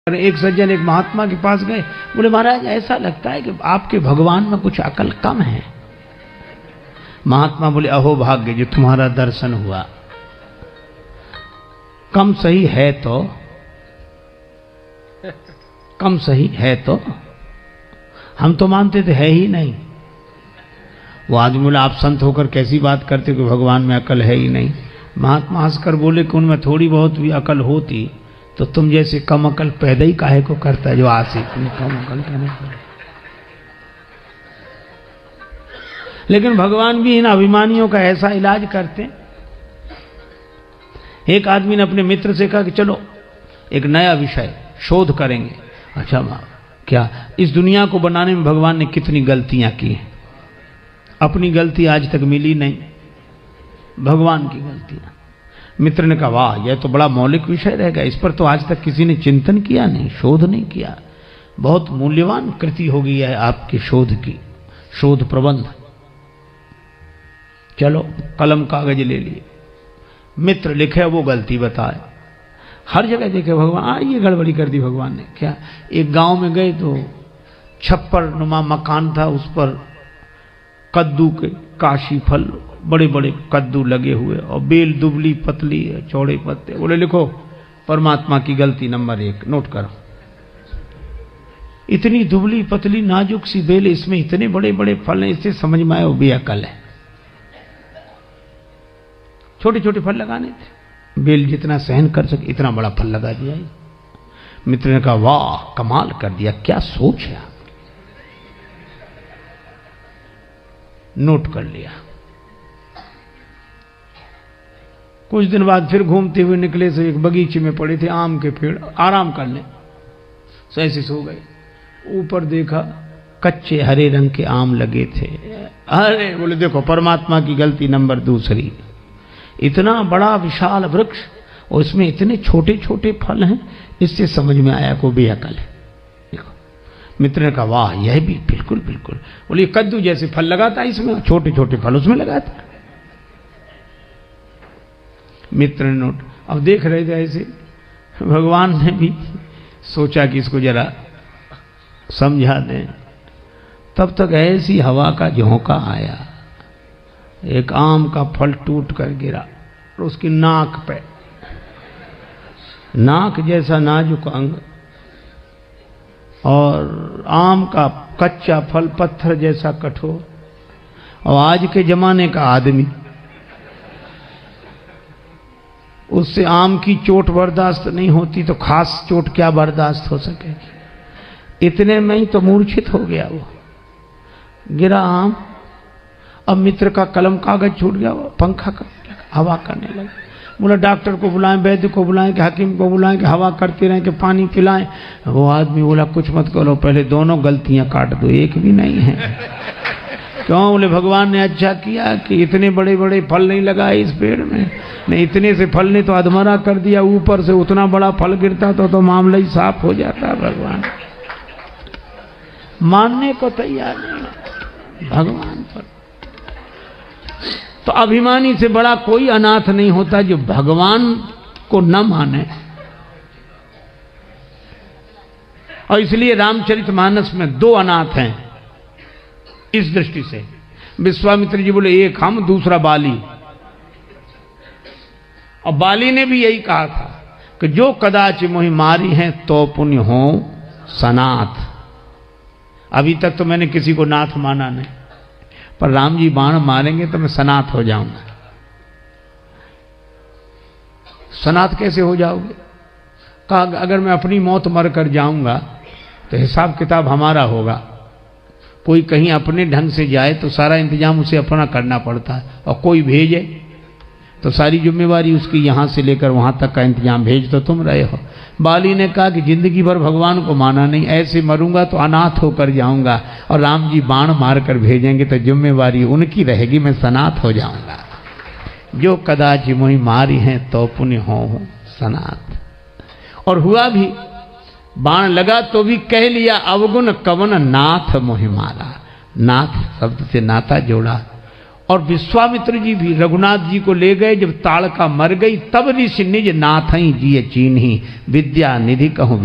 एक सज्जन एक महात्मा के पास गए, बोले महाराज ऐसा लगता है कि आपके भगवान में कुछ अकल कम है। महात्मा बोले अहो भाग्य जो तुम्हारा दर्शन हुआ, कम सही है तो, कम सही है तो, हम तो मानते थे है ही नहीं। वो आदमी बोला आप संत होकर कैसी बात करते हो कि भगवान में अकल है ही नहीं। महात्मा हंसकर बोले कि उनमें थोड़ी बहुत भी अकल होती तो तुम जैसे कम अकल पैदा ही काहे को करता है जो आशिक कम अकल कहने पर। लेकिन भगवान भी इन अभिमानियों का ऐसा इलाज करते। एक आदमी ने अपने मित्र से कहा कि चलो एक नया विषय शोध करेंगे। अच्छा क्या इस दुनिया को बनाने में भगवान ने कितनी गलतियां की हैं? अपनी गलती आज तक मिली नहीं, भगवान की गलतियां। मित्र ने कहा वाह यह तो बड़ा मौलिक विषय रहेगा, इस पर तो आज तक किसी ने चिंतन किया नहीं, शोध नहीं किया। बहुत मूल्यवान कृति हो गई है आपकी शोध की, शोध प्रबंध। चलो कलम कागज ले लिए, मित्र लिखे वो गलती बताए। हर जगह देखे भगवान ये गड़बड़ी कर दी भगवान ने। क्या एक गांव में गए तो छप्पर नुमा मकान था, उस पर कद्दू के काशी फल बड़े बड़े कद्दू लगे हुए और बेल दुबली पतली चौड़े पत्ते। बोले लिखो परमात्मा की गलती नंबर 1 नोट करो। इतनी दुबली पतली नाजुक सी बेल, इसमें इतने बड़े बड़े फल हैं, इससे समझ में आया वो बेअकल है। छोटे छोटे फल लगाने थे, बेल जितना सहन कर सके इतना बड़ा फल लगा दिया। मित्र ने कहा वाह कमाल कर दिया, क्या सोच है। नोट कर लिया। कुछ दिन बाद फिर घूमते हुए निकले से एक बगीचे में पड़े थे आम के पेड़, आराम करने सो ऐसे सो गए। ऊपर देखा कच्चे हरे रंग के आम लगे थे। अरे बोले देखो परमात्मा की गलती नंबर 2। इतना बड़ा विशाल वृक्ष और इसमें इतने छोटे छोटे फल हैं, इससे समझ में आया को बेअकल है। देखो मित्र ने कहा वाह यह भी बिल्कुल बिल्कुल। बोले कद्दू जैसे फल लगाता इसमें, छोटे छोटे फल उसमें लगाता। मित्र ने नोट। अब देख रहे थे ऐसे, भगवान ने भी सोचा कि इसको जरा समझा दें। तब तक ऐसी हवा का झोंका आया, एक आम का फल टूट कर गिरा और उसकी नाक पे, नाक जैसा नाजुक अंग, और आम का कच्चा फल पत्थर जैसा कठोर। और आज के जमाने का आदमी उससे आम की चोट बर्दाश्त नहीं होती तो खास चोट क्या बर्दाश्त हो सकेगी। इतने में ही तो मूर्छित हो गया वो, गिरा आम। अब मित्र का कलम कागज छूट गया, वो पंखा हवा करने लगा। बोला डॉक्टर को बुलाएं, वैद्य को बुलाएं, कि हकीम को बुलाएं, कि हवा करते रहें, कि पानी पिलाएं। वो आदमी बोला कुछ मत करो, पहले दोनों गलतियां काट दो, एक भी नहीं है। क्यों? बोले भगवान ने अच्छा किया कि इतने बड़े बड़े फल नहीं लगाए इस पेड़ में, नहीं इतने से फल ने तो अधमरा कर दिया, ऊपर से उतना बड़ा फल गिरता तो मामला ही साफ हो जाता। भगवान मानने को तैयार नहीं भगवान पर। तो अभिमानी से बड़ा कोई अनाथ नहीं होता जो भगवान को न माने। और इसलिए रामचरितमानस में 2 अनाथ हैं इस दृष्टि से। विश्वामित्र जी बोले एक हम, दूसरा बाली। और बाली ने भी यही कहा था कि जो कदाच मोहि मारी हैं तो पुण्य हो सनाथ। अभी तक तो मैंने किसी को नाथ माना नहीं, पर राम जी बाण मारेंगे तो मैं सनाथ हो जाऊंगा। सनाथ कैसे हो जाओगे? कहा अगर मैं अपनी मौत मर कर जाऊंगा तो हिसाब किताब हमारा होगा। कोई कहीं अपने ढंग से जाए तो सारा इंतजाम उसे अपना करना पड़ता है, और कोई भेजे तो सारी जिम्मेवारी उसकी, यहां से लेकर वहां तक का इंतजाम भेज तो तुम रहे हो। बाली ने कहा कि जिंदगी भर भगवान को माना नहीं, ऐसे मरूंगा तो अनाथ होकर जाऊंगा, और राम जी बाण मार कर भेजेंगे तो जिम्मेवारी उनकी रहेगी, मैं सनाथ हो जाऊंगा। जो कदाच मोहि मारी हैं तो पुण्य हो सनाथ। और हुआ भी, बाण लगा तो भी कह लिया अवगुण कवन नाथ मोहि मारा। नाथ शब्द से नाता जोड़ा। और विश्वामित्र जी भी रघुनाथ जी को ले गए, जब ताड़का मर गई तब ऋषि निज नाथ ही जिये चीन्ही, विद्या निधि कहूं